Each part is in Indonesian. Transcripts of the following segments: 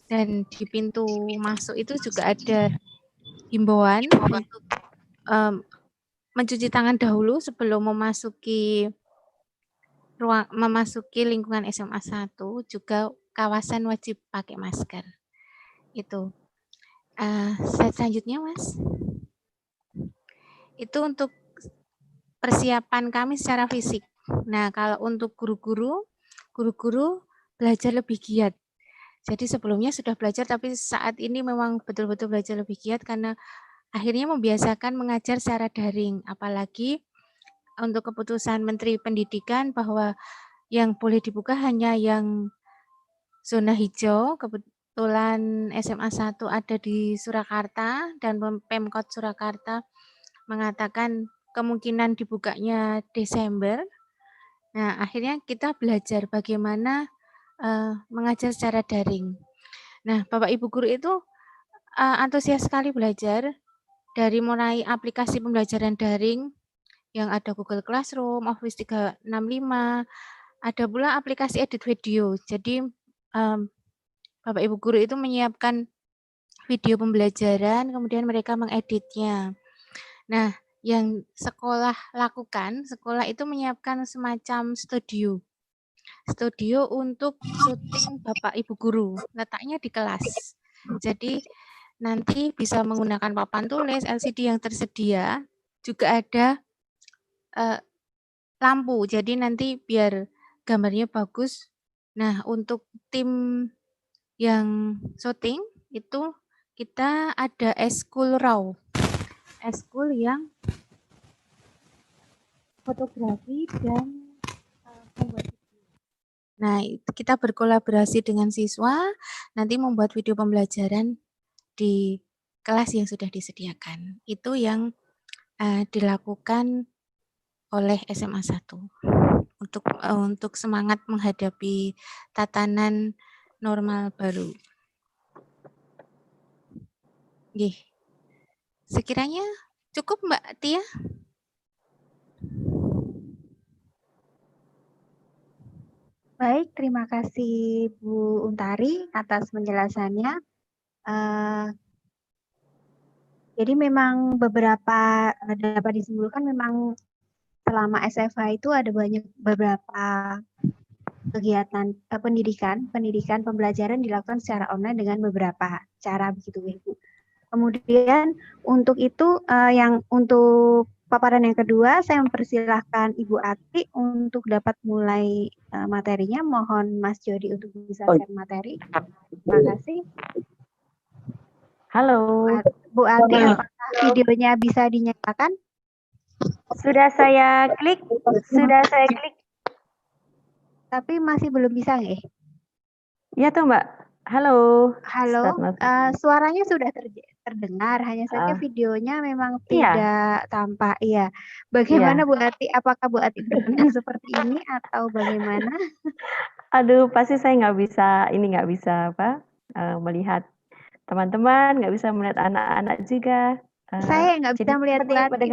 Dan di pintu masuk itu juga ada himbauan untuk mencuci tangan dahulu sebelum memasuki lingkungan SMA 1, juga kawasan wajib pakai masker. Itu. Slide selanjutnya, Mas. Itu untuk persiapan kami secara fisik. Nah, kalau untuk guru-guru belajar lebih giat. Jadi sebelumnya sudah belajar, tapi saat ini memang betul-betul belajar lebih giat karena akhirnya membiasakan mengajar secara daring. Apalagi untuk keputusan Menteri Pendidikan bahwa yang boleh dibuka hanya yang zona hijau. Kebetulan SMA 1 ada di Surakarta dan Pemkot Surakarta mengatakan kemungkinan dibukanya Desember. Nah, akhirnya kita belajar bagaimana mengajar secara daring. Nah, Bapak Ibu guru itu antusias sekali belajar dari mulai aplikasi pembelajaran daring yang ada Google Classroom, Office 365, ada pula aplikasi edit video. Jadi Bapak Ibu guru itu menyiapkan video pembelajaran, kemudian mereka mengeditnya. Nah, yang sekolah lakukan, sekolah itu menyiapkan semacam studio untuk syuting Bapak Ibu guru, letaknya di kelas. Jadi nanti bisa menggunakan papan tulis, LCD yang tersedia, juga ada lampu, jadi nanti biar gambarnya bagus. Nah, untuk tim yang syuting itu kita ada eskul raw, eskul yang fotografi dan membuat. Nah, kita berkolaborasi dengan siswa, nanti membuat video pembelajaran di kelas yang sudah disediakan. Itu yang dilakukan oleh SMA 1 untuk semangat menghadapi tatanan normal baru. Sekiranya cukup Mbak Tia? Baik, terima kasih Bu Untari atas penjelasannya. Jadi memang beberapa dapat disimpulkan memang selama SFH itu ada beberapa kegiatan pendidikan pembelajaran dilakukan secara online dengan beberapa cara begitu Ibu. Kemudian untuk itu yang untuk paparan yang kedua, saya mempersilahkan Ibu Ati untuk dapat mulai materinya. Mohon Mas Jody untuk bisa share materi. Terima kasih. Halo. Bu Ati, apakah videonya bisa dinyalakan? Sudah saya klik. Tapi masih belum bisa nggih? Iya tuh Mbak. Halo. Halo, suaranya sudah terdengar, hanya saja videonya memang tidak tampak. Iya. Bagaimana Bu Ati? Apakah Bu Ati berkenan seperti ini atau bagaimana? Aduh, pasti saya nggak bisa melihat teman-teman, nggak bisa melihat anak-anak juga. Saya nggak bisa melihat Bu Ati.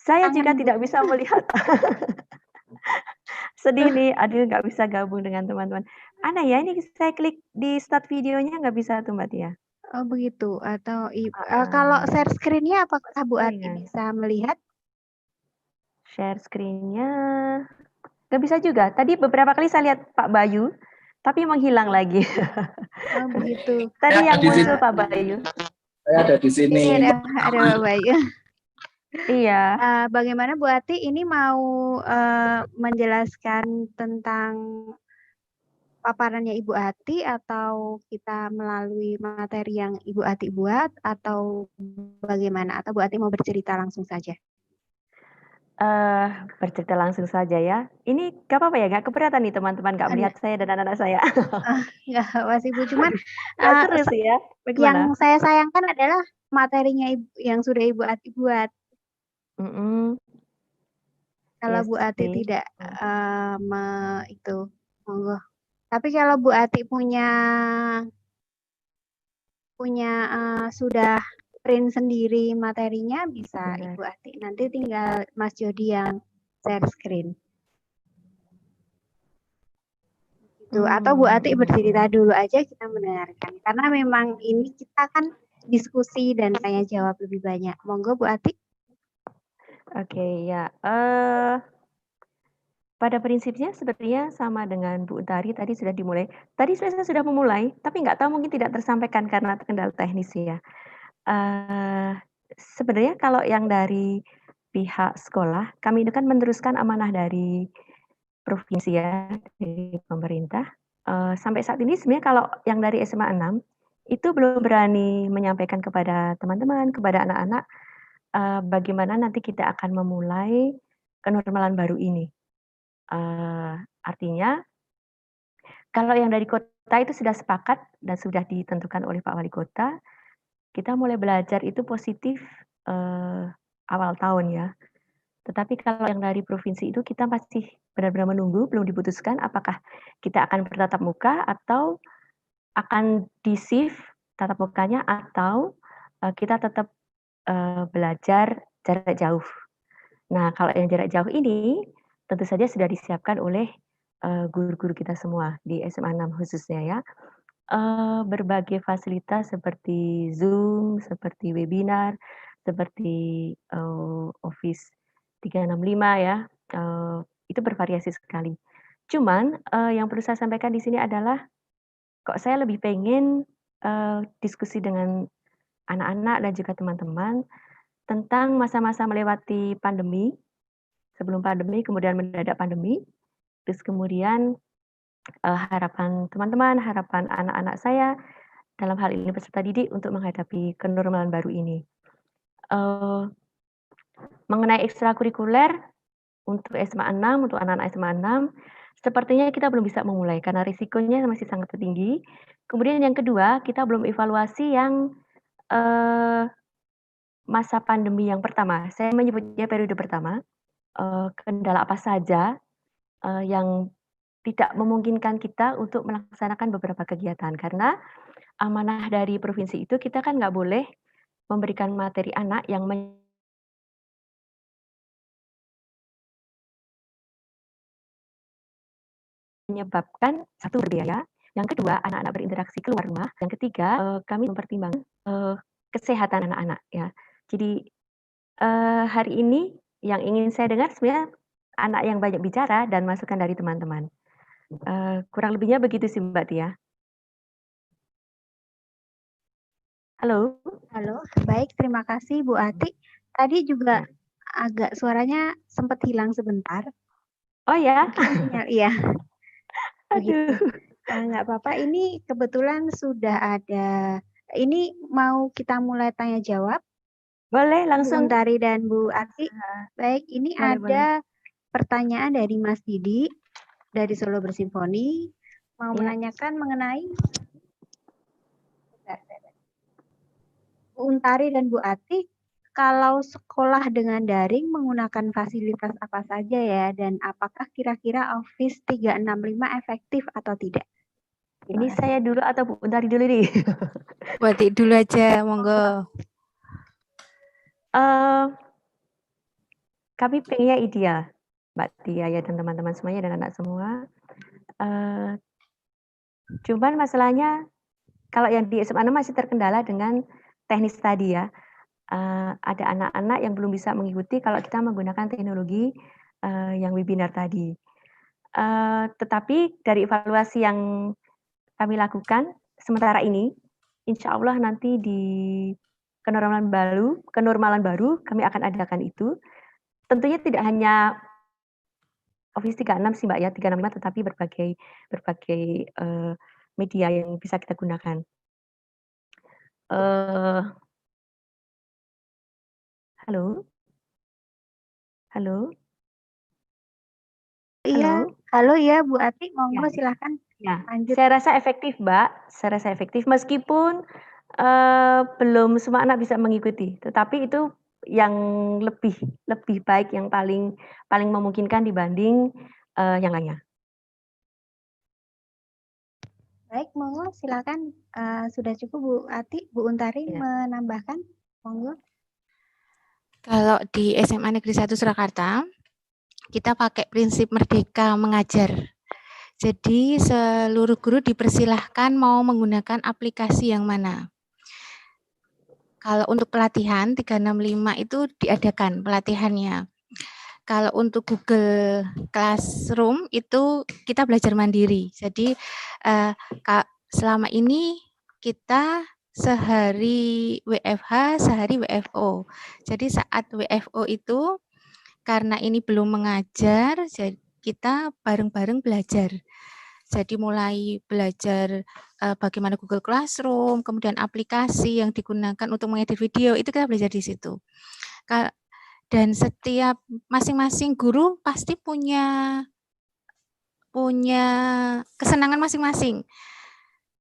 Saya juga tidak bisa melihat. Sedih nih, aduh nggak bisa gabung dengan teman-teman. Aneh ya, ini saya klik di start videonya nggak bisa tuh Mbak Tia. Oh begitu, atau kalau share screen-nya apakah Bu Ati bisa melihat? Share screen-nya nggak bisa juga. Tadi beberapa kali saya lihat Pak Bayu, tapi menghilang lagi. Oh begitu. Tadi yang muncul Pak Bayu. Saya ada di sini. Ada Pak Bayu. Iya. Bagaimana Bu Ati ini mau menjelaskan tentang paparannya Ibu Ati atau kita melalui materi yang Ibu Ati buat atau bagaimana? Atau Bu Ati mau bercerita langsung saja? Bercerita langsung saja ya. Ini gak apa-apa ya, gak keberatan nih teman-teman gak melihat saya dan anak-anak saya. Enggak, Mas Ibu, cuman seru sih ya. Yang saya sayangkan adalah materinya yang sudah Ibu Ati buat. Kalau Bu Ati tidak itu, monggo. Tapi kalau Bu Ati punya sudah print sendiri materinya bisa Ibu Ati. Nanti tinggal Mas Jody yang share screen. Tuh, atau Bu Ati bercerita dulu aja kita mendengarkan. Karena memang ini kita kan diskusi dan tanya jawab lebih banyak. Monggo Bu Ati. Oke, ya. Pada prinsipnya sepertinya sama dengan Bu Utari tadi sudah dimulai. Tadi saya sudah memulai, tapi nggak tahu mungkin tidak tersampaikan karena kendala teknis ya. Sebenarnya kalau yang dari pihak sekolah, kami itu kan meneruskan amanah dari provinsi ya, dari pemerintah. Sampai saat ini sebenarnya kalau yang dari SMA 6 itu belum berani menyampaikan kepada teman-teman, kepada anak-anak bagaimana nanti kita akan memulai kenormalan baru ini. Artinya kalau yang dari kota itu sudah sepakat dan sudah ditentukan oleh Pak Wali Kota, kita mulai belajar itu positif awal tahun ya. Tetapi kalau yang dari provinsi itu kita masih benar-benar menunggu, belum diputuskan apakah kita akan bertatap muka atau akan di-shift tatap mukanya atau kita tetap belajar jarak jauh. Nah, kalau yang jarak jauh ini tentu saja sudah disiapkan oleh guru-guru kita semua di SMA 6 khususnya ya. Berbagai fasilitas seperti Zoom, seperti webinar, seperti Office 365 ya, itu bervariasi sekali. Cuman yang perlu saya sampaikan di sini adalah kok saya lebih pengen diskusi dengan anak-anak dan juga teman-teman tentang masa-masa melewati pandemi, sebelum pandemi, kemudian mendadak pandemi, terus kemudian harapan teman-teman, harapan anak-anak saya dalam hal ini peserta didik untuk menghadapi kenormalan baru ini. Mengenai ekstrakurikuler untuk SMA 6, untuk anak-anak SMA 6, sepertinya kita belum bisa memulai karena risikonya masih sangat tinggi. Kemudian yang kedua, kita belum evaluasi yang masa pandemi yang pertama. Saya menyebutnya periode pertama. Kendala apa saja yang tidak memungkinkan kita untuk melaksanakan beberapa kegiatan karena amanah dari provinsi itu kita kan nggak boleh memberikan materi anak yang menyebabkan satu berbiaya, yang kedua anak-anak berinteraksi keluar rumah, yang ketiga kami mempertimbangkan kesehatan anak-anak ya. Jadi hari ini yang ingin saya dengar sebenarnya anak yang banyak bicara dan masukan dari teman-teman. Kurang lebihnya begitu sih Mbak Tia. Halo? Halo, baik, terima kasih Bu Ati. Tadi juga agak suaranya sempat hilang sebentar. Oh ya? Mungkin sinyal, iya. Begitu. Aduh. Nggak apa-apa, ini kebetulan sudah ada, ini mau kita mulai tanya jawab. Boleh Bu langsung. Untari dan Bu Ati. Baik, ini Boleh, ada pertanyaan dari Mas Didi dari Solo Bersimfoni. Mau Ya. menanyakan mengenai Bu Untari dan Bu Ati, kalau sekolah dengan daring menggunakan fasilitas apa saja ya, dan apakah kira-kira Office 365 efektif atau tidak? Ini saya dulu atau Bu Untari dulu nih? Bu Ati dulu aja, monggo. Kami pengennya ideal, Mbak Tia ya dan teman-teman semuanya dan anak semua. Cuman masalahnya kalau yang di SMA 6 masih terkendala dengan teknis tadi ya. Ada anak-anak yang belum bisa mengikuti kalau kita menggunakan teknologi yang webinar tadi. Tetapi dari evaluasi yang kami lakukan sementara ini, insya Allah nanti di kenormalan baru kami akan adakan itu. Tentunya tidak hanya Office 36 sih Mbak ya, 365 tetapi berbagai media yang bisa kita gunakan. Halo? Halo? Iya, halo ya Bu Ati, monggo Ya. silahkan Ya, lanjut. saya rasa efektif Mbak, saya rasa efektif meskipun belum semua anak bisa mengikuti, tetapi itu yang lebih baik, yang paling memungkinkan dibanding yang lainnya. Baik, monggo silakan. Sudah cukup Bu Ati, Bu Untari Ya. menambahkan, monggo. Kalau di SMA Negeri 1 Surakarta, kita pakai prinsip merdeka mengajar. Jadi seluruh guru dipersilahkan mau menggunakan aplikasi yang mana. Kalau untuk pelatihan 365 itu diadakan pelatihannya. Kalau untuk Google Classroom itu kita belajar mandiri. Jadi selama ini kita sehari WFH, sehari WFO. Jadi saat WFO itu karena ini belum mengajar, jadi kita bareng-bareng belajar. Jadi mulai belajar bagaimana Google Classroom, kemudian aplikasi yang digunakan untuk mengedit video, itu kita belajar di situ. Dan setiap masing-masing guru pasti punya kesenangan masing-masing.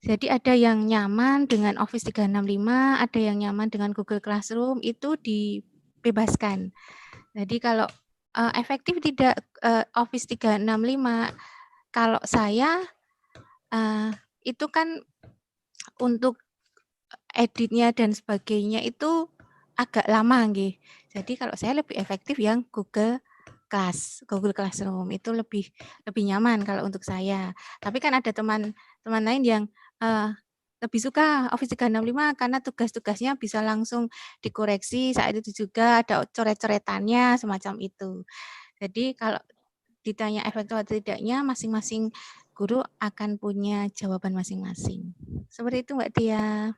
Jadi ada yang nyaman dengan Office 365, ada yang nyaman dengan Google Classroom, itu dibebaskan. Jadi kalau efektif tidak Office 365, kalau saya itu kan untuk editnya dan sebagainya itu agak lama nggih. Jadi kalau saya lebih efektif yang Google Classroom itu lebih nyaman kalau untuk saya. Tapi kan ada teman-teman lain yang lebih suka Office 365 karena tugas-tugasnya bisa langsung dikoreksi saat itu juga, ada coret-coretannya semacam itu. Jadi kalau ditanya efektif atau tidaknya, masing-masing guru akan punya jawaban masing-masing. Seperti itu Mbak Tia.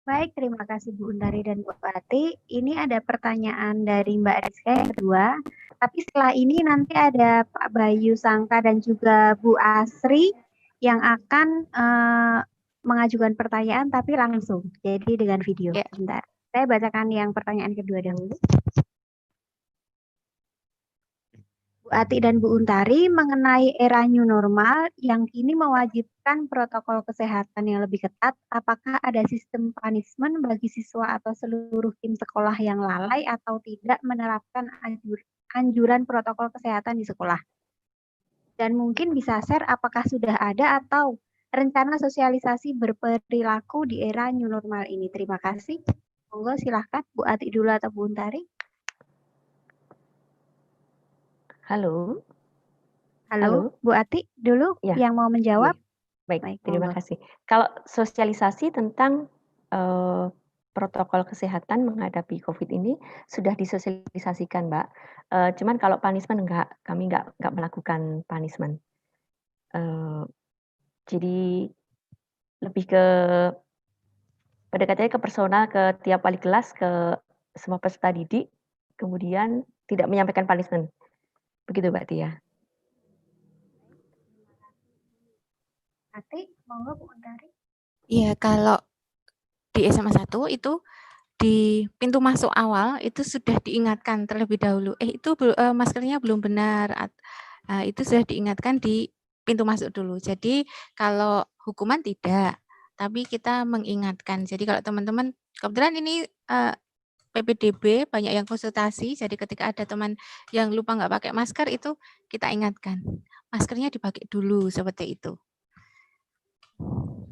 Baik, terima kasih Bu Untari dan Bu Ati. Ini ada pertanyaan dari Mbak Rizka yang kedua. Tapi setelah ini nanti ada Pak Bayu Sangka dan juga Bu Asri yang akan mengajukan pertanyaan tapi langsung. Jadi dengan video. Ya. Sebentar. Saya bacakan yang pertanyaan kedua dahulu. Bu Ati dan Bu Untari mengenai era new normal yang kini mewajibkan protokol kesehatan yang lebih ketat, apakah ada sistem punishment bagi siswa atau seluruh tim sekolah yang lalai atau tidak menerapkan anjuran protokol kesehatan di sekolah? Dan mungkin bisa share apakah sudah ada atau rencana sosialisasi berperilaku di era new normal ini. Terima kasih. Monggo silahkan Bu Ati dulu atau Bu Untari. Halo. Halo, Bu Ati dulu Ya. yang mau menjawab. Ya. Baik, terima kasih. Kalau sosialisasi tentang protokol kesehatan menghadapi COVID ini sudah disosialisasikan, Mbak. Cuman kalau punishment kami enggak melakukan punishment. Jadi lebih ke pendekatannya ke personal, ke tiap wali kelas, ke semua peserta didik, kemudian tidak menyampaikan punishment. Begitu Mbak Tia. Ati, monggo Bu Untari. Iya, kalau di SMA 1 itu di pintu masuk awal itu sudah diingatkan terlebih dahulu. Itu maskernya belum benar. Itu sudah diingatkan di pintu masuk dulu. Jadi kalau hukuman tidak, tapi kita mengingatkan. Jadi kalau teman-teman, kebetulan ini PPDB banyak yang konsultasi. Jadi ketika ada teman yang lupa nggak pakai masker itu kita ingatkan. Maskernya dipakai dulu seperti itu.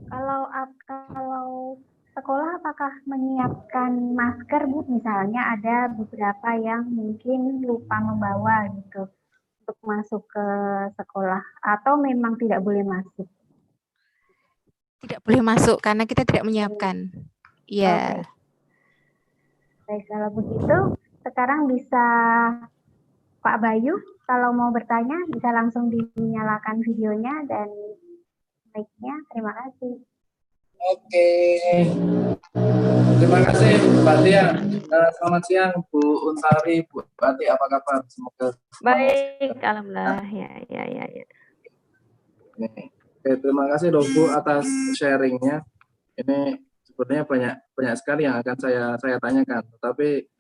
Kalau sekolah apakah menyiapkan masker, Bu? Misalnya ada beberapa yang mungkin lupa membawa gitu untuk masuk ke sekolah atau memang tidak boleh masuk? Tidak boleh masuk karena kita tidak menyiapkan. Iya. Baik, kalau begitu sekarang bisa Pak Bayu kalau mau bertanya bisa langsung dinyalakan videonya dan mic-nya. Terima kasih. Oke. Terima kasih Mbak Tia. Selamat siang Bu Untari, Bu Ati, apa kabar? Semoga baik, alhamdulillah. Ya. Oke, terima kasih dong Bu atas sharingnya. Ini sebenarnya banyak sekali yang akan saya tanyakan, tapi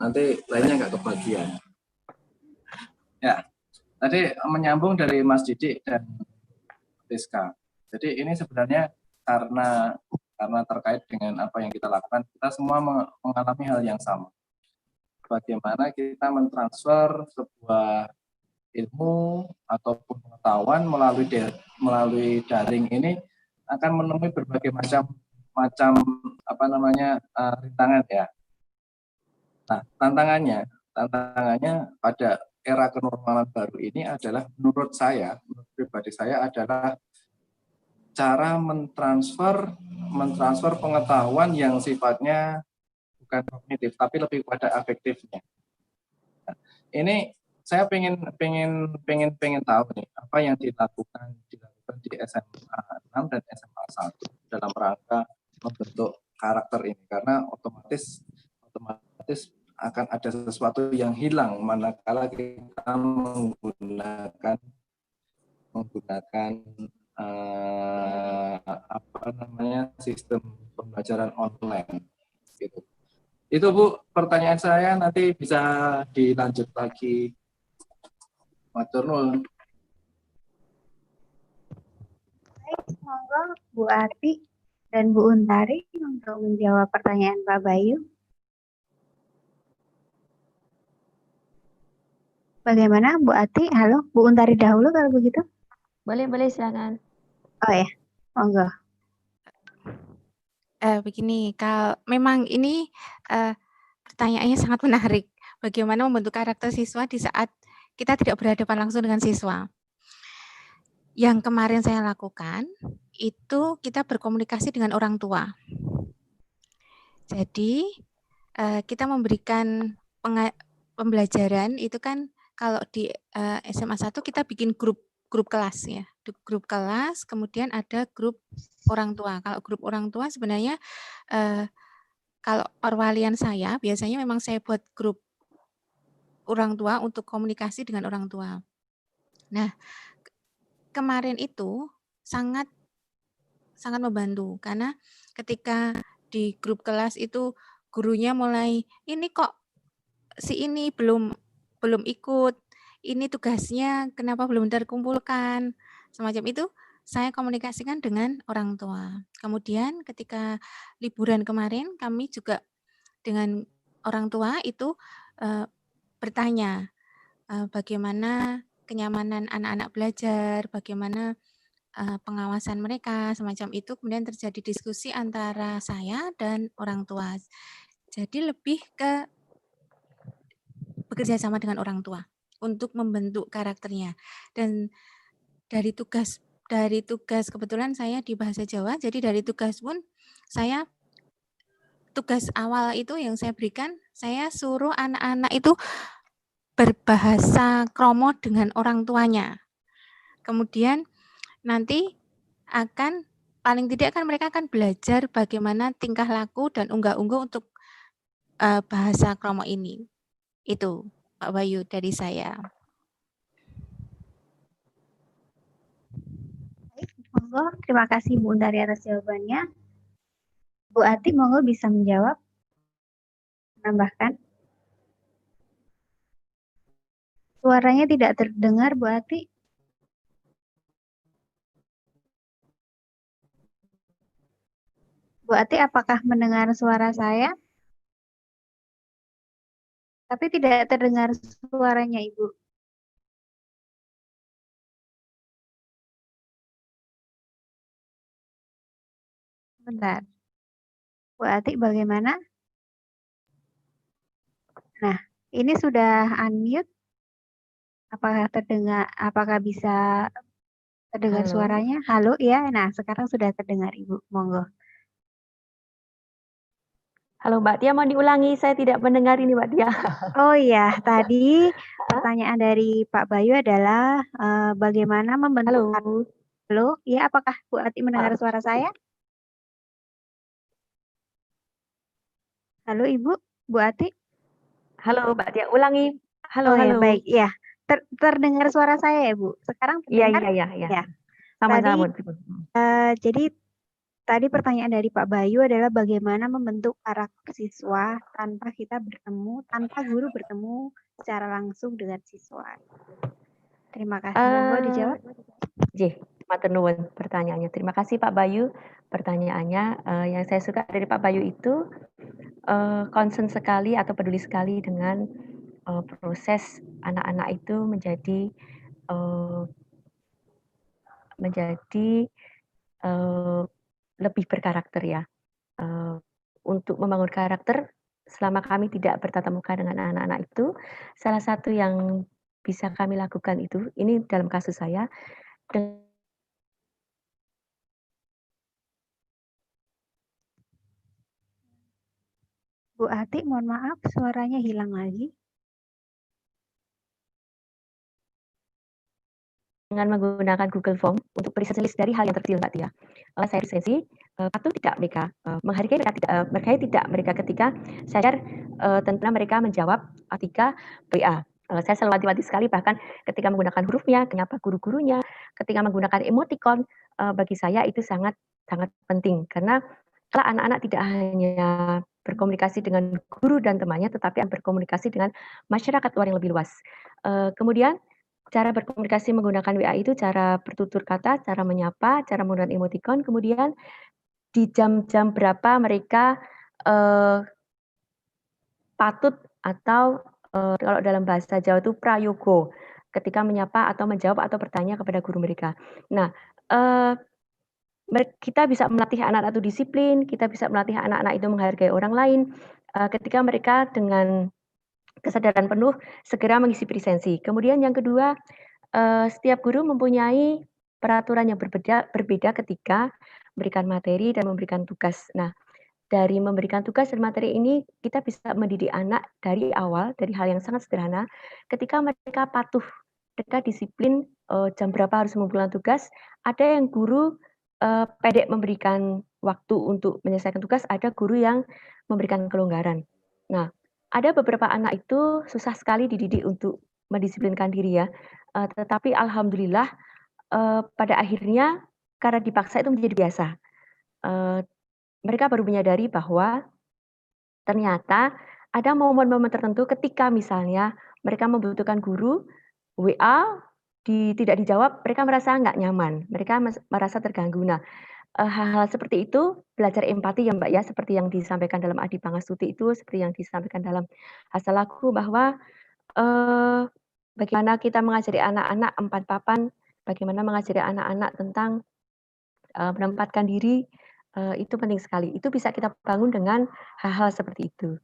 nanti lainnya nggak kebagian. Ya, tadi menyambung dari Mas Didik dan Rizka. Jadi ini sebenarnya karena terkait dengan apa yang kita lakukan, kita semua mengalami hal yang sama. Bagaimana kita mentransfer sebuah ilmu ataupun pengetahuan melalui daring ini akan menemui berbagai macam rintangan ya. Nah, tantangannya pada era kenormalan baru ini adalah menurut pribadi saya adalah cara mentransfer pengetahuan yang sifatnya bukan kognitif tapi lebih pada afektifnya. Nah, ini saya pengen tahu nih apa yang dilakukan di SMA 6 dan SMA 1 dalam rangka membentuk karakter ini, karena otomatis akan ada sesuatu yang hilang manakala kita menggunakan sistem pembelajaran online gitu. Itu Bu pertanyaan saya, nanti bisa dilanjut lagi. Matur nuwun. Baik, monggo Bu Ati dan Bu Untari untuk menjawab pertanyaan Pak Bayu. Bagaimana Bu Ati? Halo, Bu Untari dahulu kalau begitu. Boleh silakan. Oh ya, monggo. Begini, kalau memang ini pertanyaannya sangat menarik. Bagaimana membentuk karakter siswa di saat kita tidak berhadapan langsung dengan siswa. Yang kemarin saya lakukan, itu kita berkomunikasi dengan orang tua. Jadi, kita memberikan pembelajaran, itu kan kalau di SMA 1 kita bikin grup kelas ya. Grup kelas, kemudian ada grup orang tua. Kalau grup orang tua sebenarnya, kalau perwalian saya, biasanya memang saya buat grup orang tua untuk komunikasi dengan orang tua. Nah, kemarin itu sangat membantu, karena ketika di grup kelas itu gurunya mulai, ini kok si ini belum ikut, ini tugasnya kenapa belum terkumpulkan, semacam itu saya komunikasikan dengan orang tua. Kemudian ketika liburan kemarin kami juga dengan orang tua itu bertanya bagaimana kenyamanan anak-anak belajar, bagaimana pengawasan mereka, semacam itu. Kemudian terjadi diskusi antara saya dan orang tua. Jadi lebih ke bekerja sama dengan orang tua untuk membentuk karakternya. Dan dari tugas kebetulan saya di bahasa Jawa, jadi dari tugas pun tugas awal itu yang saya berikan, saya suruh anak-anak itu berbahasa kromo dengan orang tuanya. Kemudian nanti paling tidak mereka akan belajar bagaimana tingkah laku dan unggah-ungguh untuk bahasa kromo ini. Itu Pak Bayu dari saya. Baik, monggo, terima kasih Bu Untari atas jawabannya. Bu Ati, monggo bisa menjawab, menambahkan. Suaranya tidak terdengar, Bu Ati. Bu Ati, apakah mendengar suara saya? Tapi tidak terdengar suaranya, Ibu. Bentar. Bu Ati, bagaimana? Nah, ini sudah unmute. Apakah bisa terdengar Halo. suaranya? Halo, ya. Nah, sekarang sudah terdengar, Ibu. Monggo. Halo Mbak Tia, mau diulangi? Saya tidak mendengar ini Mbak Tia. Oh iya, tadi pertanyaan dari Pak Bayu adalah bagaimana membentuk. Halo, ya, apakah Bu Ati mendengar suara saya? Halo Ibu, Bu Ati. Halo Mbak Tia, ulangi. Halo, Oh ya, halo. baik, ya. Terdengar suara saya ya Bu? Sekarang terdengar? Iya. Ya. Sama-sama. Jadi tadi pertanyaan dari Pak Bayu adalah bagaimana membentuk karakter siswa tanpa guru bertemu secara langsung dengan siswa. Terima kasih. Monggo dijawab. Matur nuwun pertanyaannya. Terima kasih Pak Bayu. Pertanyaannya yang saya suka dari Pak Bayu itu concern sekali atau peduli sekali dengan proses anak-anak itu menjadi lebih berkarakter ya. Untuk membangun karakter, selama kami tidak bertatap muka dengan anak-anak itu, salah satu yang bisa kami lakukan itu, ini dalam kasus saya, Bu Ati, mohon maaf, suaranya hilang lagi. dengan menggunakan Google Form untuk riset list dari hal yang terkecil, Mbak Tia. Saya lisensi, patuh tidak mereka, menghargai tidak mereka ketika saya share tentang mereka menjawab ketika WA. Saya selalu hati-hati sekali, bahkan ketika menggunakan hurufnya, kenapa guru-gurunya, ketika menggunakan emoticon, bagi saya itu sangat sangat penting, karena kalau anak-anak tidak hanya berkomunikasi dengan guru dan temannya, tetapi berkomunikasi dengan masyarakat luar yang lebih luas. Kemudian cara berkomunikasi menggunakan WA itu cara bertutur kata, cara menyapa, cara menggunakan emoticon, kemudian di jam-jam berapa mereka patut atau kalau dalam bahasa Jawa itu prayogo, ketika menyapa atau menjawab atau bertanya kepada guru mereka. Nah, kita bisa melatih anak-anak itu disiplin, kita bisa melatih anak-anak itu menghargai orang lain, ketika mereka dengan kesadaran penuh segera mengisi presensi. Kemudian yang kedua, setiap guru mempunyai peraturan yang berbeda ketika memberikan materi dan memberikan tugas. Nah, dari memberikan tugas dan materi ini kita bisa mendidik anak dari awal, dari hal yang sangat sederhana, ketika mereka patuh, mereka disiplin, jam berapa harus mengumpulkan tugas, ada yang guru, pendek memberikan waktu untuk menyelesaikan tugas, ada guru yang memberikan kelonggaran. Nah, ada beberapa anak itu susah sekali dididik untuk mendisiplinkan diri ya, tetapi alhamdulillah, pada akhirnya karena dipaksa itu menjadi biasa. Mereka baru menyadari bahwa ternyata ada momen-momen tertentu ketika misalnya mereka membutuhkan guru, WA tidak dijawab, mereka merasa nggak nyaman, mereka merasa terganggu. Nah, hal-hal seperti itu belajar empati ya Mbak ya, seperti yang disampaikan dalam Adi Pangastuti itu, seperti yang disampaikan dalam Hasalaku bahwa bagaimana kita mengajari anak-anak empat papan, bagaimana mengajari anak-anak tentang menempatkan diri, itu penting sekali. Itu bisa kita bangun dengan hal-hal seperti itu.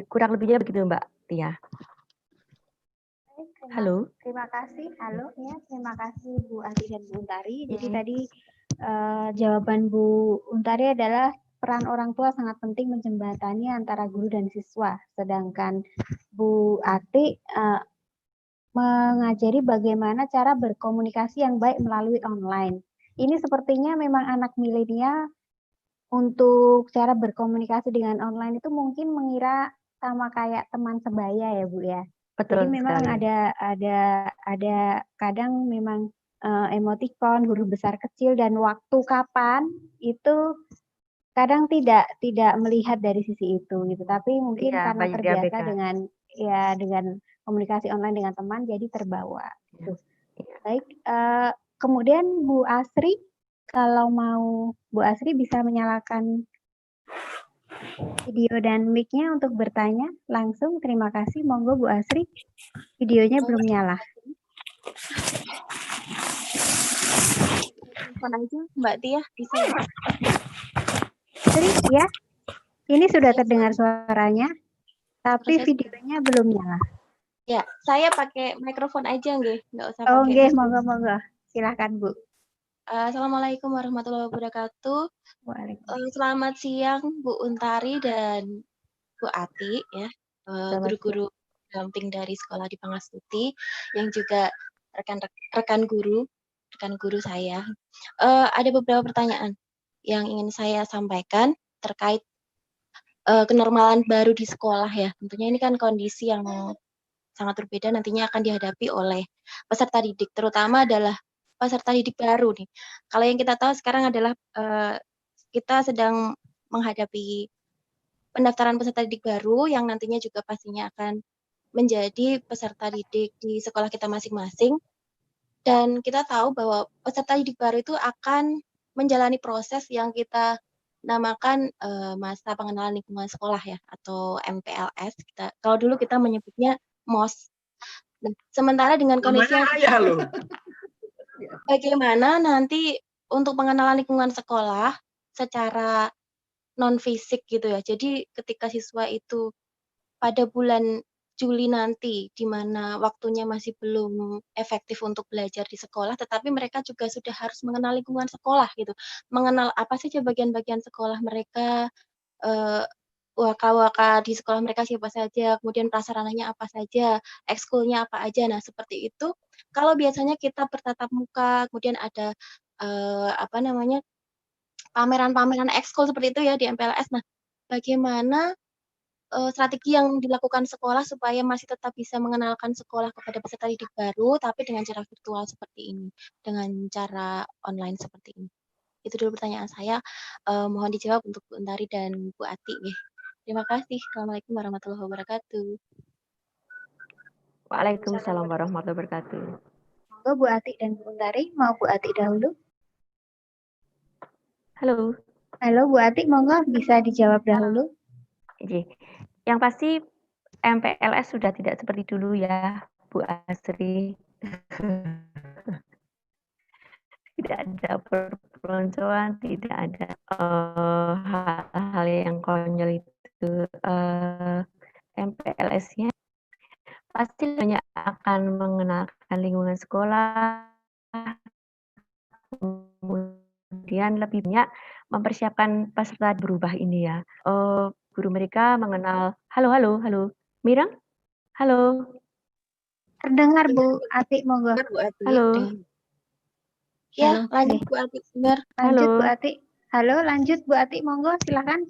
Kurang lebihnya begitu Mbak Tia. Halo. Terima kasih. Halo ya, terima kasih Bu Ati dan Bu Untari. Jadi tadi jawaban Bu Untari adalah peran orang tua sangat penting menjembatani antara guru dan siswa. Sedangkan Bu Ati mengajari bagaimana cara berkomunikasi yang baik melalui online. Ini sepertinya memang anak milenial untuk cara berkomunikasi dengan online itu mungkin mengira sama kayak teman sebaya ya Bu ya. Betul Jadi memang sekali. ada kadang memang emoticon, huruf besar kecil dan waktu kapan itu kadang tidak melihat dari sisi itu gitu. Tapi mungkin Iya, karena banyak terbiasa diabaikan. dengan komunikasi online dengan teman jadi terbawa. Iya. Baik, kemudian Bu Asri, kalau mau Bu Asri bisa menyalakan video dan mic-nya untuk bertanya langsung. Terima kasih. Monggo Bu Asri. Videonya belum nyala. Telepon aja Mbak Tia, bisa ya? Asri, ya. Ini sudah terdengar suaranya, tapi Proses. videonya belum nyala. Ya, saya pakai mikrofon aja nggih, nggak usah Oh, pakai. nggih, monggo. Silahkan Bu. Assalamualaikum warahmatullahi wabarakatuh. Selamat siang Bu Untari dan Bu Ati ya, guru-guru pendamping dari sekolah di Pangastuti yang juga rekan guru saya. Ada beberapa pertanyaan yang ingin saya sampaikan terkait kenormalan baru di sekolah ya. Tentunya ini kan kondisi yang sangat berbeda nantinya akan dihadapi oleh peserta didik, terutama adalah peserta didik baru nih. Kalau yang kita tahu sekarang adalah kita sedang menghadapi pendaftaran peserta didik baru yang nantinya juga pastinya akan menjadi peserta didik di sekolah kita masing-masing. Dan kita tahu bahwa peserta didik baru itu akan menjalani proses yang kita namakan masa pengenalan lingkungan sekolah ya, atau MPLS. Kalau dulu kita menyebutnya MOS. Nah, sementara dengan kondisi yang bagaimana nanti untuk pengenalan lingkungan sekolah secara non fisik gitu ya. Jadi ketika siswa itu pada bulan Juli nanti, di mana waktunya masih belum efektif untuk belajar di sekolah, tetapi mereka juga sudah harus mengenal lingkungan sekolah gitu. Mengenal apa saja bagian-bagian sekolah mereka, waka-waka di sekolah mereka siapa saja, kemudian prasarananya apa saja, ekskulnya apa aja. Nah, seperti itu. Kalau biasanya kita bertatap muka, kemudian ada pameran-pameran ekskul seperti itu ya di MPLS. Nah, bagaimana strategi yang dilakukan sekolah supaya masih tetap bisa mengenalkan sekolah kepada peserta didik baru, tapi dengan cara virtual seperti ini, dengan cara online seperti ini. Itu dulu pertanyaan saya. Mohon dijawab untuk Bu Untari dan Bu Ati. Terima kasih. Assalamualaikum warahmatullahi wabarakatuh. Waalaikumsalam warahmatullahi wabarakatuh. Monggo Bu Ati dan Bu Untari, mau Bu Ati dahulu. Halo. Halo Bu Ati, monggo bisa dijawab dahulu. Oke. Yang pasti MPLS sudah tidak seperti dulu ya, Bu Asri. Tidak ada perpeloncoan, tidak ada hal-hal yang konyol itu. MPLS-nya pasti banyak akan mengenalkan lingkungan sekolah, kemudian lebih banyak mempersiapkan peserta berubah ini ya. Guru mereka mengenal, halo, Mirang, halo. Terdengar Bu Ati, monggo. Bu Ati. Halo. Ya, Halo. lanjut Bu Ati. Dengar. Lanjut Halo. Bu Ati. Halo, lanjut Bu Ati, monggo silakan.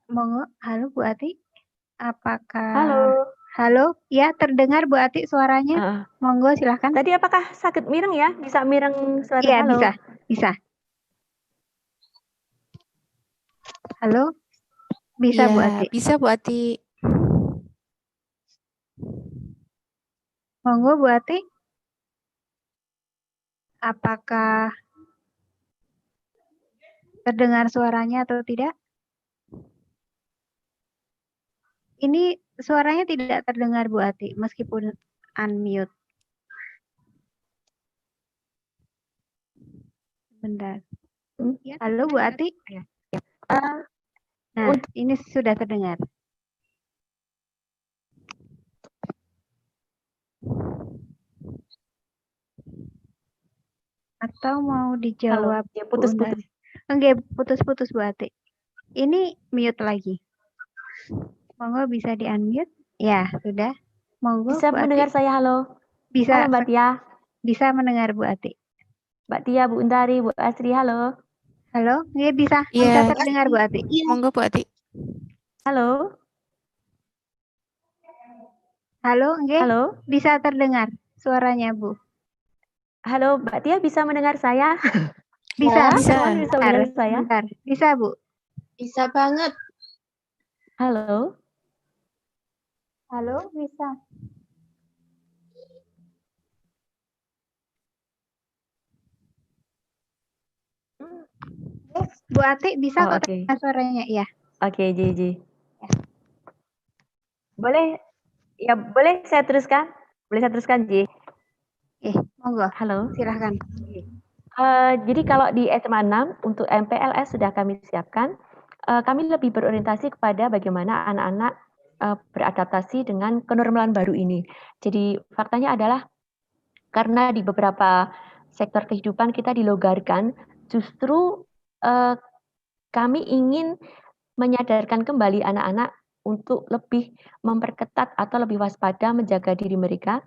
Monggo, halo Bu Ati. Apakah Halo, ya terdengar Bu Ati suaranya. Monggo silakan. Tadi apakah sakit Mireng ya? Bisa Mireng suara Iya, halo? bisa. Halo? Bisa Ya, Bu Ati. bisa Bu Ati. Monggo Bu Ati. Apakah terdengar suaranya atau tidak? Ini suaranya tidak terdengar Bu Ati meskipun unmute. Bentar. Ya, halo Bu Ati. Nah, ini sudah terdengar. Atau mau dijawab Halo. Ya, putus-putus. Enggak, putus-putus Bu Ati. Ini mute lagi. Monggo bisa di-unmute. Ya, sudah. Monggo Bisa Bu mendengar Ati. saya, halo? Bisa. Halo Mbak Tia. Bisa mendengar Bu Ati. Mbak Tia, Bu Untari, Bu Asri, halo. Halo, nggih bisa. Iya. Bisa terdengar Bu Ati. Monggo Bu Ati. Halo. Halo, nggih. Halo. Bisa terdengar suaranya Bu. Halo, Mbak Tia bisa mendengar saya? Bisa. Bisa. Bisa mendengar saya? Bentar. Bisa Bu. Bisa banget. Halo. Halo, bisa. Bu Ati bisa kok terdengar suaranya, ya. Oke, Ji. Boleh saya teruskan? Boleh saya teruskan, Ji? Monggo. Halo. Silahkan. Jadi kalau di SMA 6 untuk MPLS sudah kami siapkan, kami lebih berorientasi kepada bagaimana anak-anak beradaptasi dengan kenormalan baru ini. Jadi faktanya adalah karena di beberapa sektor kehidupan kita dilonggarkan, justru kami ingin menyadarkan kembali anak-anak untuk lebih memperketat atau lebih waspada menjaga diri mereka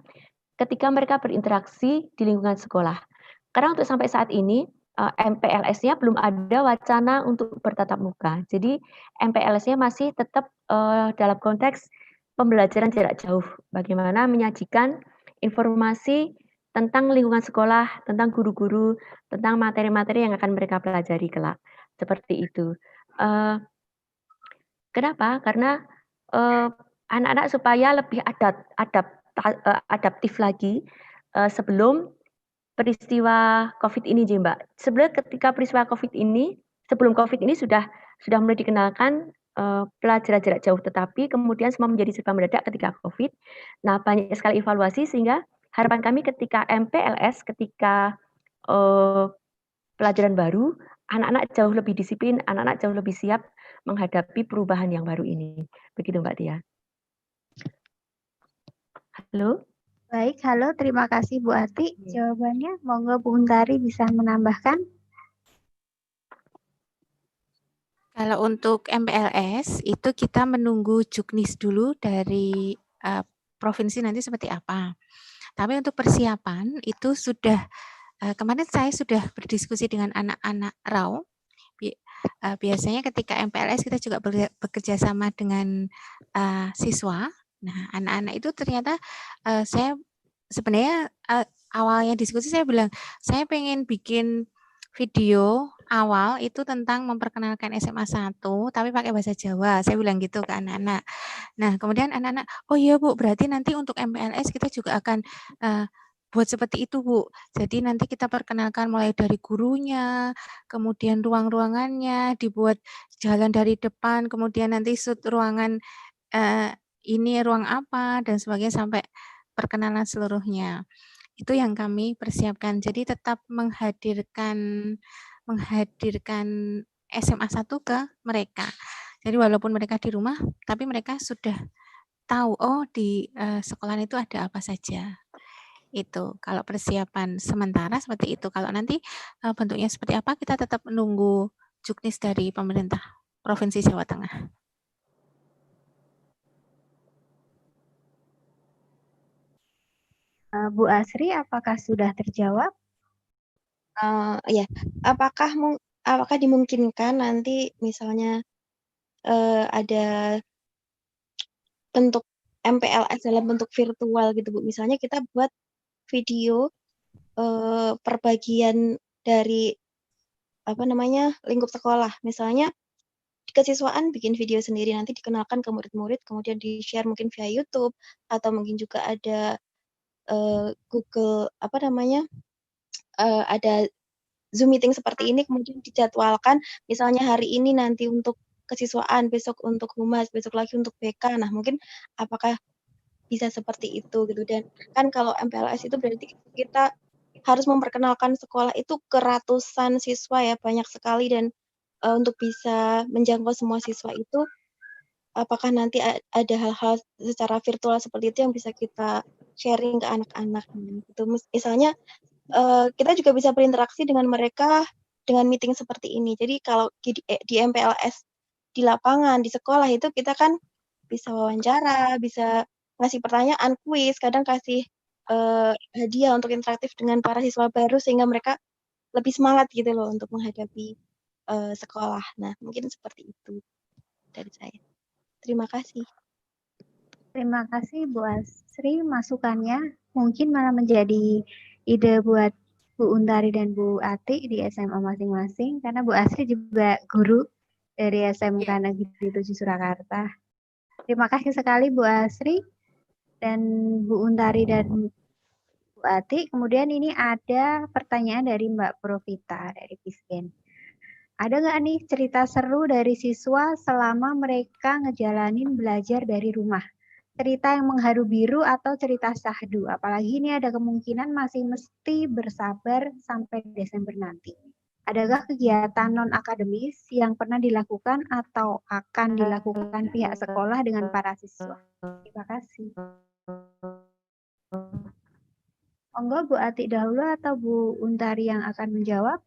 ketika mereka berinteraksi di lingkungan sekolah. Karena untuk sampai saat ini MPLS-nya belum ada wacana untuk bertatap muka. Jadi MPLS-nya masih tetap dalam konteks pembelajaran jarak jauh. Bagaimana menyajikan informasi tentang lingkungan sekolah, tentang guru-guru, tentang materi-materi yang akan mereka pelajari kelak. Seperti itu. Kenapa? Karena anak-anak supaya lebih adaptif lagi sebelum peristiwa COVID ini, Mbak. Sebenarnya ketika peristiwa COVID ini, sebelum COVID ini sudah mulai dikenalkan pelajaran jarak jauh, tetapi kemudian semua menjadi serba mendadak ketika COVID. Nah, banyak sekali evaluasi sehingga harapan kami ketika MPLS, ketika pelajaran baru, anak-anak jauh lebih disiplin, anak-anak jauh lebih siap menghadapi perubahan yang baru ini. Begitu Mbak Tia. Halo? Baik, halo, terima kasih Bu Ati. Jawabannya, monggo Bu Untari bisa menambahkan. Kalau untuk MPLS itu kita menunggu juknis dulu dari provinsi nanti seperti apa. Tapi untuk persiapan itu sudah kemarin saya sudah berdiskusi dengan anak-anak RAW. Biasanya ketika MPLS kita juga bekerja sama dengan siswa. Nah, anak-anak itu ternyata saya sebenarnya awalnya diskusi saya bilang saya pengen bikin video awal itu tentang memperkenalkan SMA 1 tapi pakai bahasa Jawa. Saya bilang gitu ke anak-anak. Nah, kemudian anak-anak, oh iya Bu, berarti nanti untuk MPLS kita juga akan buat seperti itu Bu. Jadi nanti kita perkenalkan mulai dari gurunya, kemudian ruang-ruangannya, dibuat jalan dari depan, kemudian nanti ruangan ini ruang apa dan sebagainya sampai perkenalan seluruhnya. Itu yang kami persiapkan. Jadi tetap menghadirkan SMA 1 ke mereka. Jadi walaupun mereka di rumah, tapi mereka sudah tahu, oh di sekolah itu ada apa saja. Itu kalau persiapan sementara seperti itu. Kalau nanti bentuknya seperti apa, kita tetap menunggu juknis dari pemerintah Provinsi Jawa Tengah. Bu Asri, apakah sudah terjawab? Ya, apakah dimungkinkan nanti misalnya ada bentuk MPLS dalam bentuk virtual gitu Bu? Misalnya kita buat video perbagian dari lingkup sekolah. Misalnya kesiswaan bikin video sendiri nanti dikenalkan ke murid-murid, kemudian di-share mungkin via YouTube atau mungkin juga ada Google ada Zoom meeting seperti ini kemudian dijadwalkan misalnya hari ini nanti untuk kesiswaan, besok untuk humas, besok lagi untuk BK. Nah, mungkin apakah bisa seperti itu gitu, dan kan kalau MPLS itu berarti kita harus memperkenalkan sekolah itu ke ratusan siswa ya, banyak sekali, dan untuk bisa menjangkau semua siswa itu apakah nanti ada hal-hal secara virtual seperti itu yang bisa kita sharing ke anak-anak gitu. Misalnya kita juga bisa berinteraksi dengan mereka dengan meeting seperti ini. Jadi kalau di MPLS di lapangan, di sekolah itu kita kan bisa wawancara, bisa ngasih pertanyaan, kuis, kadang kasih hadiah untuk interaktif dengan para siswa baru sehingga mereka lebih semangat gitu loh untuk menghadapi sekolah. Nah, mungkin seperti itu dari saya. Terima kasih. Terima kasih Bu Asri masukannya. Mungkin malah menjadi ide buat Bu Untari dan Bu Ati di SMA masing-masing, karena Bu Asri juga guru dari SMK Negeri 7 Surakarta. Terima kasih sekali Bu Asri dan Bu Untari dan Bu Ati. Kemudian ini ada pertanyaan dari Mbak Profita dari Pisgen. Ada nggak nih cerita seru dari siswa selama mereka ngejalanin belajar dari rumah? Cerita yang mengharu biru atau cerita syahdu? Apalagi ini ada kemungkinan masih mesti bersabar sampai Desember nanti. Adakah kegiatan non-akademis yang pernah dilakukan atau akan dilakukan pihak sekolah dengan para siswa? Terima kasih. Monggo Bu Ati dahulu atau Bu Untari yang akan menjawab?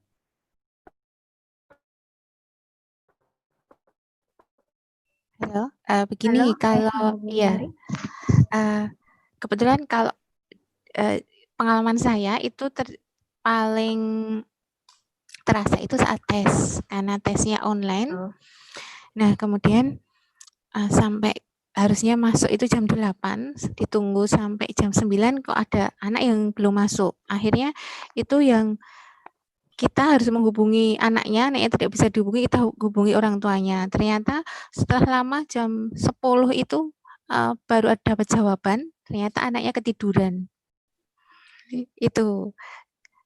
Halo, begini. Halo, kalau Bu ya kebetulan kalau pengalaman saya itu paling terasa itu saat tes, karena tesnya online. Nah, kemudian sampai harusnya masuk itu jam 8, ditunggu sampai jam 9 kok ada anak yang belum masuk. Akhirnya itu yang kita harus menghubungi anaknya tidak bisa dihubungi, kita hubungi orang tuanya. Ternyata setelah lama jam 10 itu baru dapat jawaban, ternyata anaknya ketiduran. Itu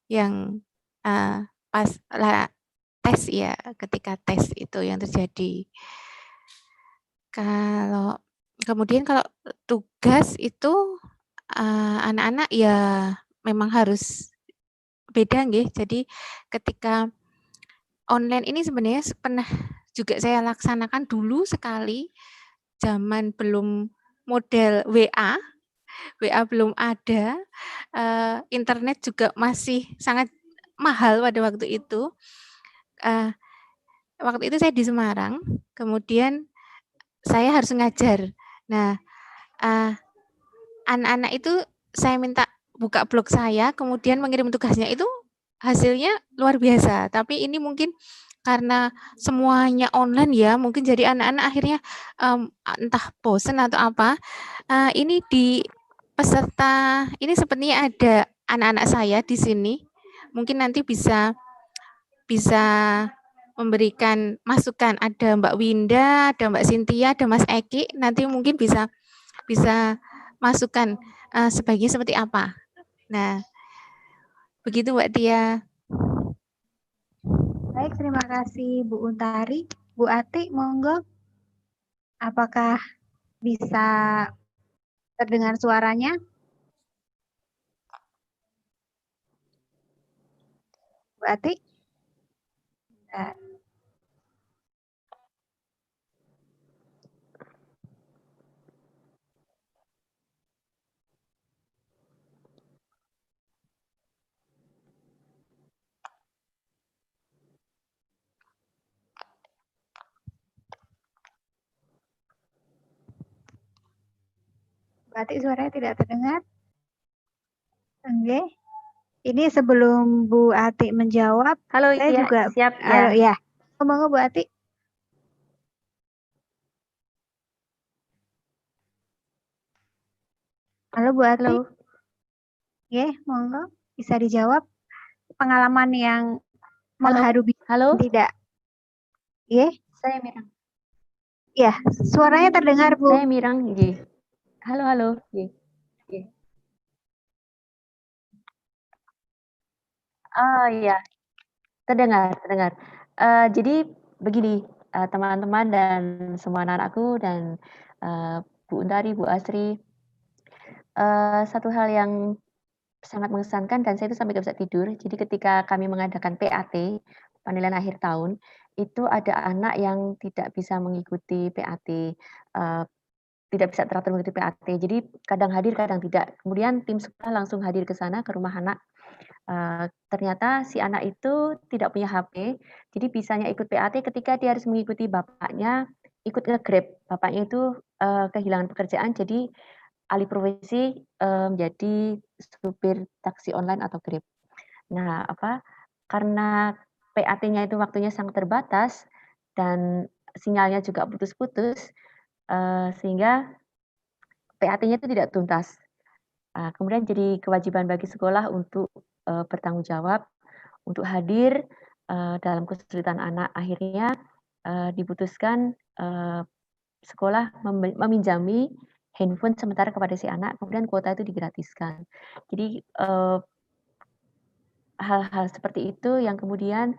yang pas tes ya, ketika tes itu yang terjadi. Kemudian kalau tugas itu anak-anak ya memang harus beda nggih. Jadi ketika online ini sebenarnya pernah juga saya laksanakan dulu sekali, zaman belum model WA belum ada, internet juga masih sangat mahal pada waktu itu. Waktu itu saya di Semarang, kemudian saya harus ngajar. Nah, anak-anak itu saya minta buka blog saya, kemudian mengirim tugasnya, itu hasilnya luar biasa. Tapi ini mungkin karena semuanya online ya, mungkin jadi anak-anak akhirnya entah bosen atau apa. Ini di peserta ini sepertinya ada anak-anak saya di sini. Mungkin nanti bisa memberikan masukan. Ada Mbak Winda, ada Mbak Cynthia, ada Mas Eki. Nanti mungkin bisa masukan sebaiknya seperti apa. Nah, begitu Mbak Tia. Baik, terima kasih Bu Untari. Bu Ati, monggo. Apakah bisa terdengar suaranya? Bu Ati? Bentar. Bu Ati, suaranya tidak terdengar? Oke. Ini sebelum Bu Ati menjawab, Halo, saya iya, juga siap halo, ya. ya. Monggo Bu Ati. Halo Bu Ati. Halo. Oke, monggo bisa dijawab. Pengalaman yang Halo. mengharu Halo. tidak? Iya. Saya Mirang. Ya, suaranya terdengar Bu. Saya Mirang, nggih. Halo, halo, nggih. Nggih. Oh iya, terdengar, terdengar. Jadi begini, teman-teman dan semua anak-anakku dan Bu Untari, Bu Asri, satu hal yang sangat mengesankan dan saya itu sampai nggak bisa tidur. Jadi ketika kami mengadakan PAT, penilaian akhir tahun, itu ada anak yang tidak bisa mengikuti PAT, tidak bisa teratur mengikuti PAT. Jadi kadang hadir, kadang tidak. Kemudian tim sekolah langsung hadir ke sana, ke rumah anak. Ternyata si anak itu tidak punya HP, jadi bisanya ikut PAT ketika dia harus mengikuti bapaknya ikut nge-Grab. Bapaknya itu, kehilangan pekerjaan, jadi alih profesi, menjadi supir taksi online atau Grab. Nah, karena PAT-nya itu waktunya sangat terbatas dan sinyalnya juga putus-putus, sehingga PAT-nya itu tidak tuntas. Kemudian jadi kewajiban bagi sekolah untuk, bertanggung jawab, untuk hadir, dalam kesulitan anak. Akhirnya, diputuskan, sekolah meminjami handphone sementara kepada si anak, kemudian kuota itu digratiskan. Jadi, hal-hal seperti itu yang kemudian,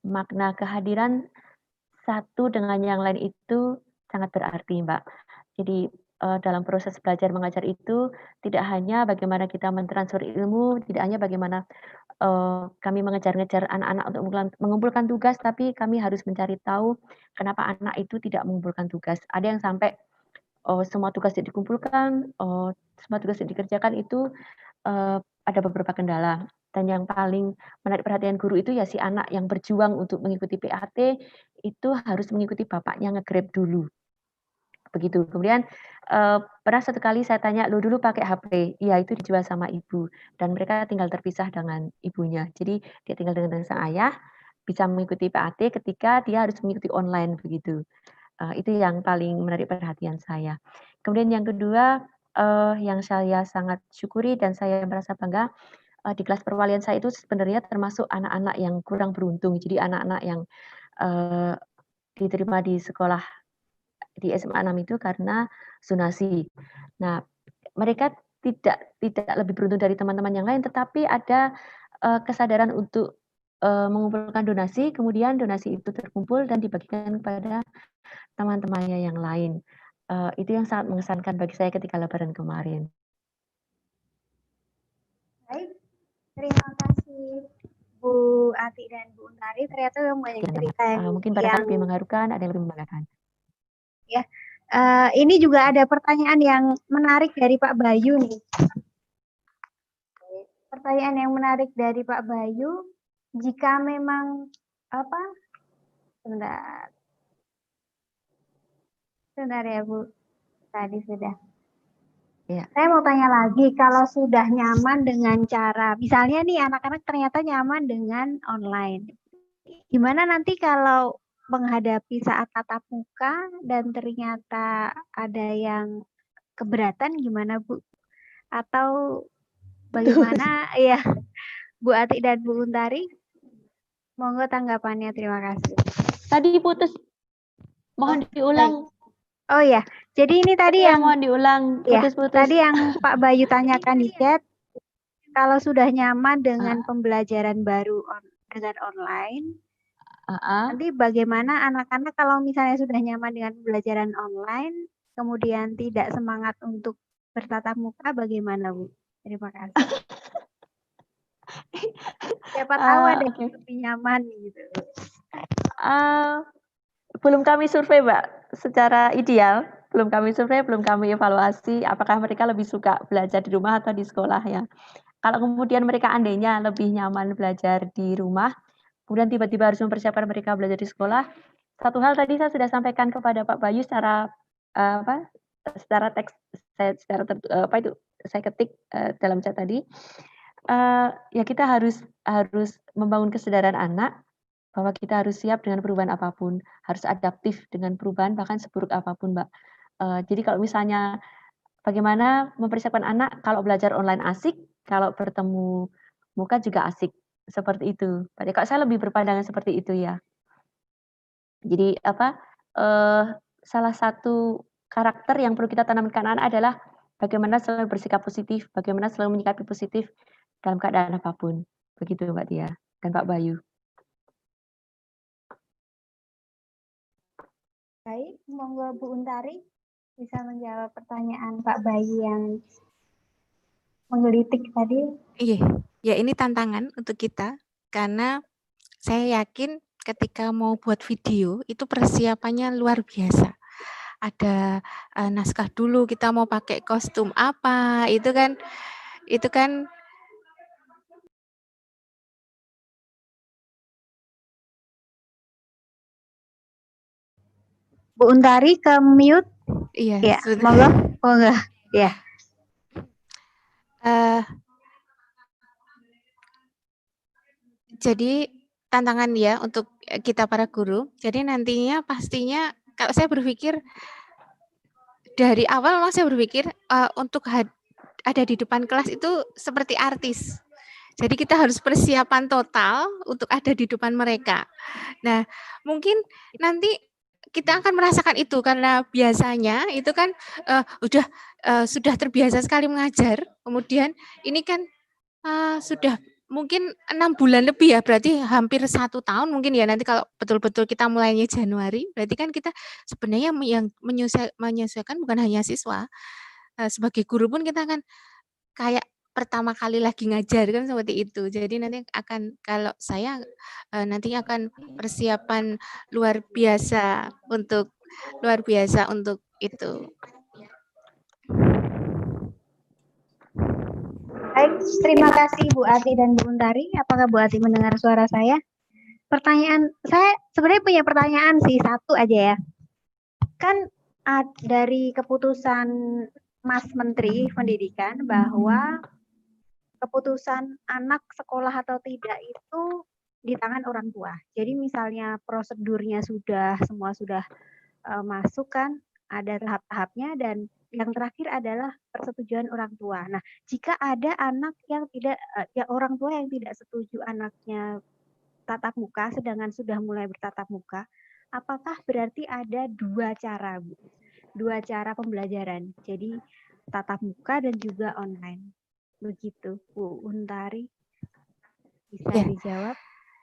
makna kehadiran satu dengan yang lain itu sangat berarti, Mbak. Jadi, dalam proses belajar mengajar itu tidak hanya bagaimana kita mentransfer ilmu, tidak hanya bagaimana, kami mengejar-ngejar anak-anak untuk mengumpulkan tugas, tapi kami harus mencari tahu kenapa anak itu tidak mengumpulkan tugas. Ada yang sampai, semua tugas yang dikumpulkan, semua tugas yang dikerjakan itu, ada beberapa kendala. Dan yang paling menarik perhatian guru itu ya si anak yang berjuang untuk mengikuti PAT, itu harus mengikuti bapaknya nge-Grab dulu. Begitu. Kemudian, pernah satu kali saya tanya, "Loh dulu pakai HP?" "Iya, itu dijual sama ibu." Dan mereka tinggal terpisah dengan ibunya. Jadi dia tinggal dengan sang ayah, bisa mengikuti PAT ketika dia harus mengikuti online, begitu. Itu yang paling menarik perhatian saya. Kemudian yang kedua, yang saya sangat syukuri dan saya merasa bangga, di kelas perwalian saya itu sebenarnya termasuk anak-anak yang kurang beruntung. Jadi anak-anak yang, diterima di sekolah di SMA 6 itu karena zonasi. Nah, mereka tidak lebih beruntung dari teman-teman yang lain, tetapi ada, kesadaran untuk, mengumpulkan donasi, kemudian donasi itu terkumpul dan dibagikan kepada teman-temannya yang lain. Itu yang sangat mengesankan bagi saya ketika lebaran kemarin. Baik, terima kasih Bu Ati dan Bu Untari ternyata yang banyak cerita mungkin barangkali lebih mengharukan, ada yang lebih membanggakan. Ya, ini juga ada pertanyaan yang menarik dari Pak Bayu nih. Pertanyaan yang menarik dari Pak Bayu, jika memang apa? Sebentar ya Bu, tadi sudah. Ya. Saya mau tanya lagi, kalau sudah nyaman dengan cara, misalnya nih anak-anak ternyata nyaman dengan online, gimana nanti kalau menghadapi saat tatap muka dan ternyata ada yang keberatan, gimana Bu? Atau bagaimana ya Bu Ati dan Bu Untari? Monggo tanggapannya, terima kasih. Tadi putus, mohon diulang. Oh ya, jadi ini tadi yang mohon diulang, putus-putus. Ya, tadi yang Pak Bayu tanyakan di chat, kalau sudah nyaman dengan pembelajaran baru dengan online, nanti bagaimana anak-anak kalau misalnya sudah nyaman dengan pembelajaran online, kemudian tidak semangat untuk bertatap muka, bagaimana Bu? Terima kasih. Siapa tahu ada yang lebih nyaman gitu. Belum kami survei, Mbak, secara ideal. Belum kami survei, belum kami evaluasi apakah mereka lebih suka belajar di rumah atau di sekolah ya. Kalau kemudian mereka andainya lebih nyaman belajar di rumah, kemudian tiba-tiba harus mempersiapkan mereka belajar di sekolah. Satu hal tadi saya sudah sampaikan kepada Pak Bayu secara secara teks, saya ketik dalam chat tadi. Ya kita harus membangun kesadaran anak bahwa kita harus siap dengan perubahan apapun, harus adaptif dengan perubahan bahkan seburuk apapun, Mbak. Jadi kalau misalnya bagaimana mempersiapkan anak kalau belajar online asik, kalau bertemu muka juga asik, seperti itu. Kalau saya lebih berpandangan seperti itu ya. Jadi salah satu karakter yang perlu kita tanamkan anak adalah bagaimana selalu bersikap positif, bagaimana selalu menyikapi positif dalam keadaan apapun. Begitu Mbak Tia dan Pak Bayu. Baik, monggo Bu Untari bisa menjawab pertanyaan Pak Bayu yang menggelitik tadi. Iya, ya ini tantangan untuk kita karena saya yakin ketika mau buat video itu persiapannya luar biasa. Ada naskah dulu, kita mau pakai kostum apa, itu kan Bu Untari ke mute. Iya, ya, monggo. Ya. Jadi tantangan ya untuk kita para guru. Jadi nantinya pastinya kalau saya berpikir dari awal memang saya berpikir untuk ada di depan kelas itu seperti artis. Jadi kita harus persiapan total untuk ada di depan mereka. Nah, mungkin nanti kita akan merasakan itu karena biasanya itu kan sudah terbiasa sekali mengajar. Kemudian ini kan sudah mungkin 6 bulan lebih ya, berarti hampir 1 tahun mungkin ya nanti kalau betul-betul kita mulainya Januari, berarti kan kita sebenarnya yang menyesuaikan bukan hanya siswa, sebagai guru pun kita akan kayak pertama kali lagi ngajar kan seperti itu. Jadi nanti akan kalau saya nanti akan persiapan luar biasa untuk itu. Baik, terima kasih Bu Ati dan Bu Untari. Apakah Bu Ati mendengar suara saya? Pertanyaan saya sebenarnya punya pertanyaan sih, satu aja ya. Kan dari keputusan Mas Menteri Pendidikan bahwa keputusan anak sekolah atau tidak itu di tangan orang tua. Jadi misalnya prosedurnya semua sudah masuk kan, ada tahap-tahapnya dan yang terakhir adalah persetujuan orang tua. Nah, jika ada anak yang tidak, orang tua yang tidak setuju anaknya tatap muka, sedangkan sudah mulai bertatap muka, apakah berarti ada 2 cara, Bu? 2 cara pembelajaran. Jadi tatap muka dan juga online. Begitu, Bu Untari. Bisa dijawab?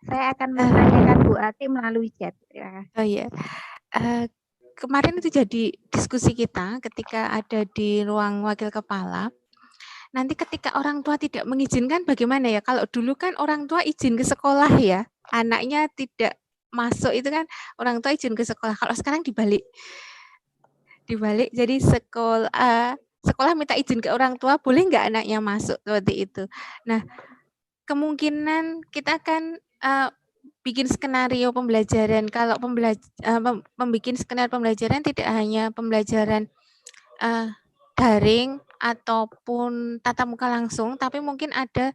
Saya akan menanyakan Bu Ati melalui chat. Ya. Oh iya. Kemarin itu jadi diskusi kita ketika ada di ruang wakil kepala. Nanti ketika orang tua tidak mengizinkan bagaimana ya? Kalau dulu kan orang tua izin ke sekolah ya. anaknya tidak masuk itu kan orang tua izin ke sekolah. Kalau sekarang dibalik jadi sekolah minta izin ke orang tua, boleh nggak anaknya masuk seperti itu. Nah, kemungkinan kita akan bikin skenario pembelajaran. Kalau membuat skenario pembelajaran tidak hanya pembelajaran daring ataupun tatap muka langsung, tapi mungkin ada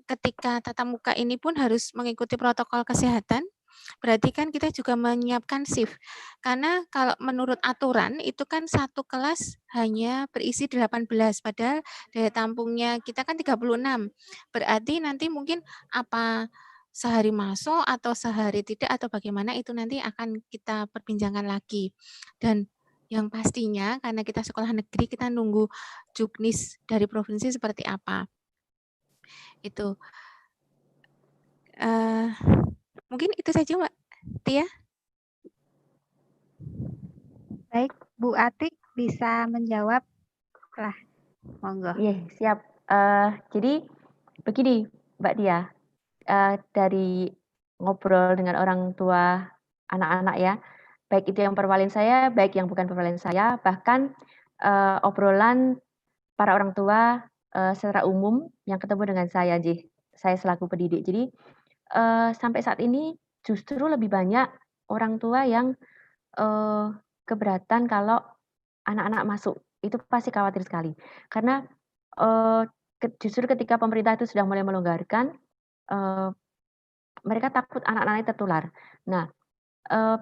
ketika tatap muka ini pun harus mengikuti protokol kesehatan. Berarti kan kita juga menyiapkan shift. Karena kalau menurut aturan itu kan satu kelas hanya berisi 18, padahal daya tampungnya kita kan 36. Berarti nanti mungkin apa sehari masuk atau sehari tidak atau bagaimana itu nanti akan kita perbincangkan lagi. Dan yang pastinya karena kita sekolah negeri kita nunggu juknis dari provinsi seperti apa. Itu. Mungkin itu saja Mbak Tia. Baik, Bu Atik bisa menjawab lah. Monggo. Iya, siap. Jadi begini, Mbak Tia, dari ngobrol dengan orang tua anak-anak ya, baik itu yang perwalian saya, baik yang bukan perwalian saya, bahkan obrolan para orang tua secara umum yang ketemu dengan saya, saya selaku pendidik. Jadi sampai saat ini justru lebih banyak orang tua yang keberatan kalau anak-anak masuk. Itu pasti khawatir sekali. Karena justru ketika pemerintah itu sudah mulai melonggarkan, mereka takut anak-anaknya tertular. Nah,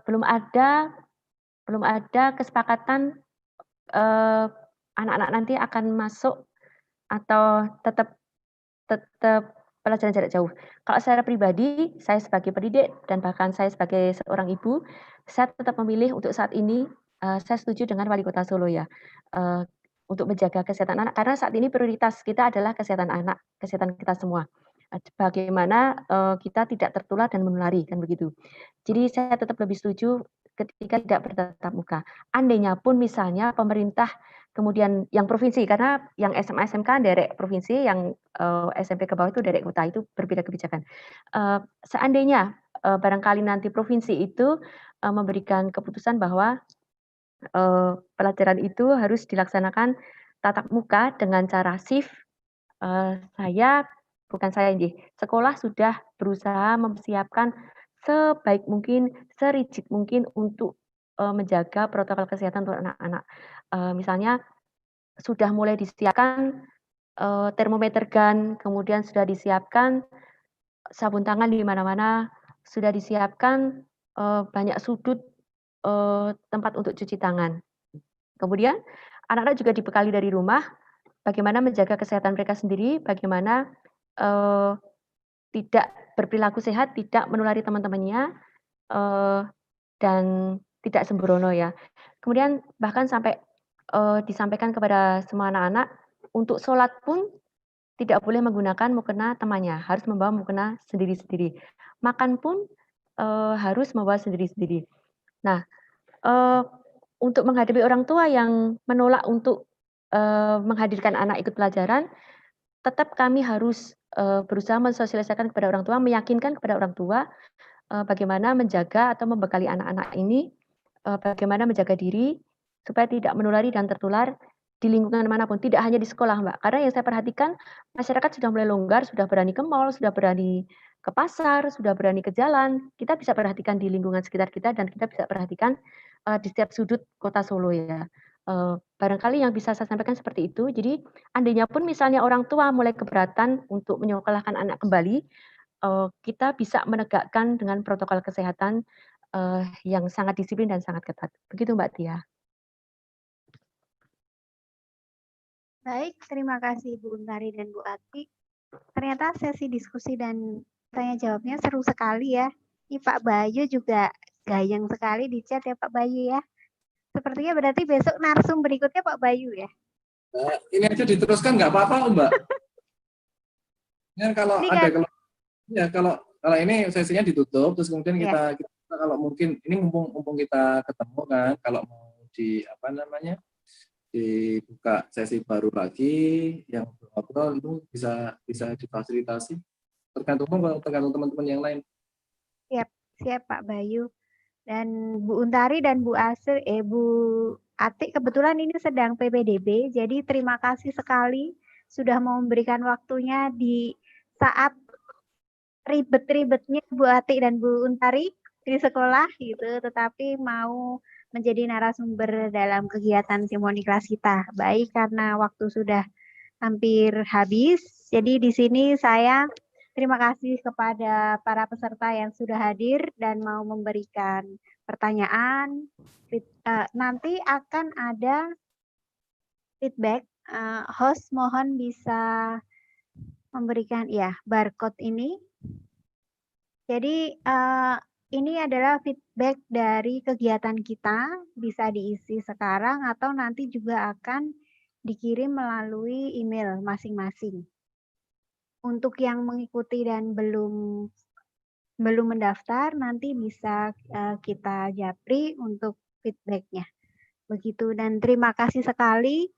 belum ada kesepakatan anak-anak nanti akan masuk atau tetap pelajaran jarak jauh. Kalau secara pribadi, saya sebagai pendidik dan bahkan saya sebagai seorang ibu, saya tetap memilih untuk saat ini, saya setuju dengan Wali Kota Solo ya, untuk menjaga kesehatan anak karena saat ini prioritas kita adalah kesehatan anak, kesehatan kita semua. Bagaimana kita tidak tertular dan menulari kan begitu. Jadi saya tetap lebih setuju ketika tidak bertatap muka. Andainya pun misalnya pemerintah kemudian yang provinsi karena yang SMA SMK derek provinsi, yang SMP ke bawah itu derek kota, itu berbeda kebijakan. Seandainya barangkali nanti provinsi itu memberikan keputusan bahwa pelajaran itu harus dilaksanakan tatap muka dengan cara shift, sekolah sudah berusaha mempersiapkan sebaik mungkin, serigid mungkin untuk menjaga protokol kesehatan untuk anak-anak. Misalnya sudah mulai disiapkan termometer gun, kemudian sudah disiapkan sabun tangan di mana-mana, sudah disiapkan banyak sudut tempat untuk cuci tangan. Kemudian anak-anak juga dibekali dari rumah bagaimana menjaga kesehatan mereka sendiri, bagaimana tidak berperilaku sehat, tidak menulari teman-temannya, dan tidak sembrono ya. Kemudian bahkan sampai disampaikan kepada semua anak-anak, untuk sholat pun tidak boleh menggunakan mukena temannya, harus membawa mukena sendiri-sendiri. Makan pun harus membawa sendiri-sendiri. Nah, untuk menghadapi orang tua yang menolak untuk menghadirkan anak ikut pelajaran, tetap kami harus berusaha mensosialisasikan kepada orang tua, meyakinkan kepada orang tua bagaimana menjaga atau membekali anak-anak ini, bagaimana menjaga diri supaya tidak menulari dan tertular di lingkungan manapun, tidak hanya di sekolah, Mbak. Karena yang saya perhatikan masyarakat sudah mulai longgar, sudah berani ke mall, sudah berani ke pasar, sudah berani ke jalan. Kita bisa perhatikan di lingkungan sekitar kita dan kita bisa perhatikan di setiap sudut kota Solo ya. Barangkali yang bisa saya sampaikan seperti itu. Jadi andainya pun misalnya orang tua mulai keberatan untuk menyekolahkan anak kembali, kita bisa menegakkan dengan protokol kesehatan yang sangat disiplin dan sangat ketat. Begitu Mbak Tia. Baik, terima kasih Bu Untari dan Bu Atik. Ternyata sesi diskusi dan tanya jawabnya seru sekali ya. Ini Pak Bayu juga gayeng sekali di chat ya Pak Bayu ya. Sepertinya berarti besok narsum berikutnya Pak Bayu ya. Ini aja diteruskan nggak apa-apa Mbak. Ini kalau Ini ada kan, ya kalau ini sesinya ditutup terus kemudian kita kalau mungkin ini mumpung kita ketemu kan, kalau mau dibuka sesi baru lagi yang ngobrol itu bisa difasilitasi tergantung teman-teman yang lain. Siap Pak Bayu. Dan Bu Untari dan Bu Atik kebetulan ini sedang PPDB, jadi terima kasih sekali sudah mau memberikan waktunya di saat ribet-ribetnya Bu Atik dan Bu Untari di sekolah gitu, tetapi mau menjadi narasumber dalam kegiatan Simfoni Kelas kita. Baik, karena waktu sudah hampir habis, jadi di sini saya terima kasih kepada para peserta yang sudah hadir dan mau memberikan pertanyaan. Nanti akan ada feedback. Host mohon bisa memberikan barcode ini. Jadi ini adalah feedback dari kegiatan kita, bisa diisi sekarang atau nanti juga akan dikirim melalui email masing-masing. Untuk yang mengikuti dan belum mendaftar, nanti bisa kita japri untuk feedbacknya. Begitu, dan terima kasih sekali